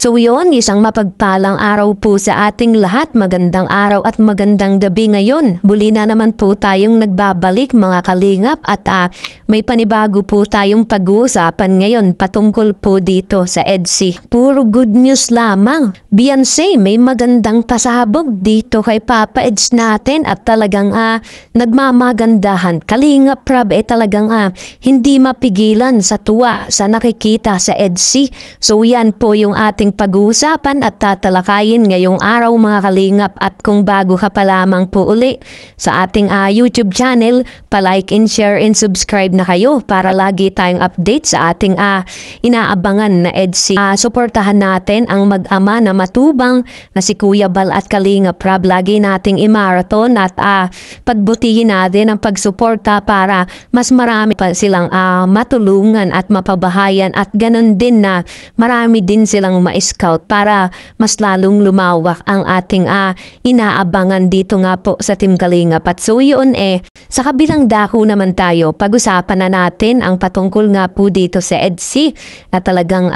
So yun, isang mapagpalang araw po sa ating lahat. Magandang araw at magandang gabi ngayon. Muli na naman po tayong nagbabalik mga kalingap at may panibago po tayong pag-uusapan ngayon patungkol po dito sa EDSI. Puro good news lamang. Beyonce, may magandang pasabog dito kay Papa Eds natin at talagang nagmamagandahan. Kalingap Prab talagang hindi mapigilan sa tuwa sa nakikita sa EDSI. So yan po yung ating pag-uusapan at tatalakayin ngayong araw mga kalingap. At kung bago ka pa lamang po uli sa ating YouTube channel, pa-like and share and subscribe na kayo para lagi tayong update sa ating inaabangan na EDSI. Suportahan natin ang mag-ama na matubang na si Kuya Bal at Kalingap Prab. Lagi nating i-marathon at pagbutihin natin ang pagsuporta para mas marami pa silang matulungan at mapabahayan at ganun din na marami din silang ma-scout para mas lalong lumawak ang ating inaabangan dito nga po sa Team Kalingap. At so yun sa kabilang dako naman tayo, pag-usapan na natin ang patungkol nga po dito sa EDSI na talagang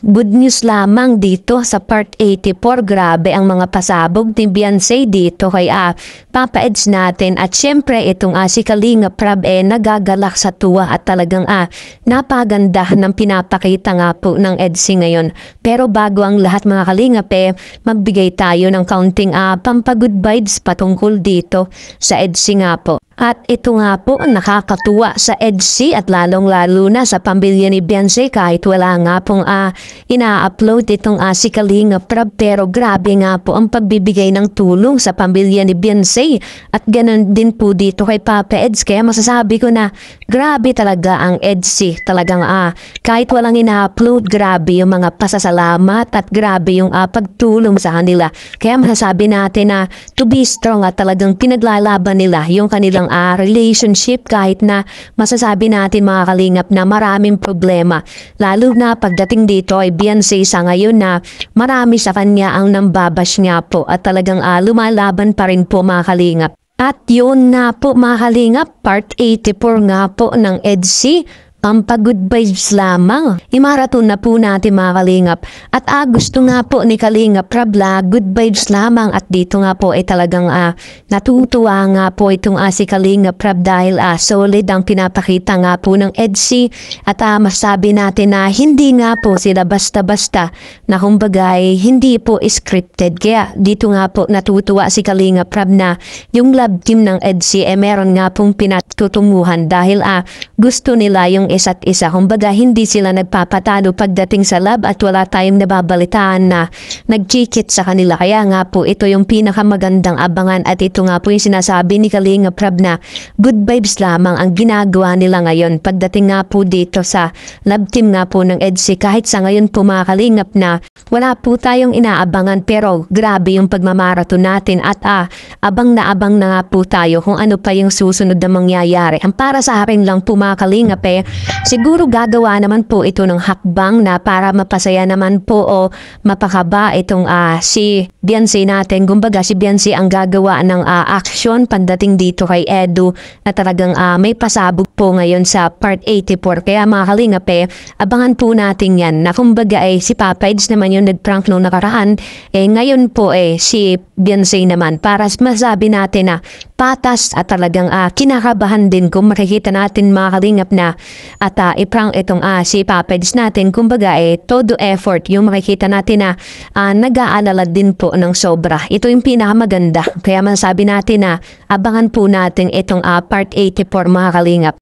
good news lamang dito sa part 84. Grabe ang mga pasabog ni Beyonce dito kay Papa Eds natin. At syempre itong si Kalingap Prab nagagalak sa tuwa at talagang napaganda ng pinapakita nga po ng EDSI ngayon. Pero bago ang lahat mga kalingap magbigay tayo ng counting pampagood vibes patungkol dito sa EDSI nga po. At ito nga po nakakatuwa sa EDSI at lalong-lalo na sa pamilya ni Beyonce kahit wala nga pong ina-upload itong si Kalingap Prab. Pero grabe nga po ang pagbibigay ng tulong sa pamilya ni Beyonce at ganun din po dito kay Papa Eds. Kaya masasabi ko na grabe talaga ang EDSI. Talagang kahit walang ina-upload, grabe yung mga pasasalamat at grabe yung pagtulong sa kanila. Kaya masasabi natin na to be strong at talagang pinaglalaban nila yung kanilang relationship kahit na masasabi natin mga kalingap na maraming problema. Lalo na pagdating dito ay Beyonce sa ngayon na marami sa kanya ang nambabash nga po at talagang lumalaban pa rin po mga kalingap. At yun na po mga kalingap, part 84 nga po ng EDSI. Pampagood vibes lamang. I-marathon na po natin mga kalingap. At gusto nga po ni Kalingap Prab good vibes lamang. At dito nga po ay talagang natutuwa nga po itong si Kalingap Prab dahil solid ang pinapakita nga po ng EDSI. At masabi natin na hindi nga po sila basta-basta na kumbaga hindi po scripted. Kaya dito nga po natutuwa si Kalingap Prab na yung love team ng EDSI meron nga pong pinatutunguhan dahil gusto nila yung isa't isa. Kumbaga, hindi sila nagpapatalo pagdating sa lab at wala tayong nababalitaan na nagchikit sa kanila. Kaya nga po, ito yung pinakamagandang abangan at ito nga po yung sinasabi ni Kalingap Prab na good vibes lamang ang ginagawa nila ngayon. Pagdating nga po dito sa lab team nga po ng EDSI, kahit sa ngayon po mga Kalingap na wala po tayong inaabangan pero grabe yung pagmamarathon natin at abang na nga po tayo kung ano pa yung susunod na mangyayari. Ang para sa akin lang po mga Kalingap siguro gagawa naman po ito ng hakbang na para mapasaya naman po o mapakaba itong si Beyonce natin. Kumbaga si Beyonce ang gagawa ng action pandating dito kay Edu na talagang may pasabog po ngayon sa part 84. Kaya mga kalingap abangan po natin yan na kumbaga si Papa Eds naman yung nag-prank nung nakaraan. Ngayon po si Beyonce naman para masabi natin na patas at talagang kinakabahan din kung makikita natin mga kalingap na at i-prank itong si Papa Eds natin. Kumbaga todo effort yung makikita natin na nag-aalala din po ng sobra. Ito yung pinakamaganda. Kaya masasabi natin na abangan po natin itong part 84 mga kalingap.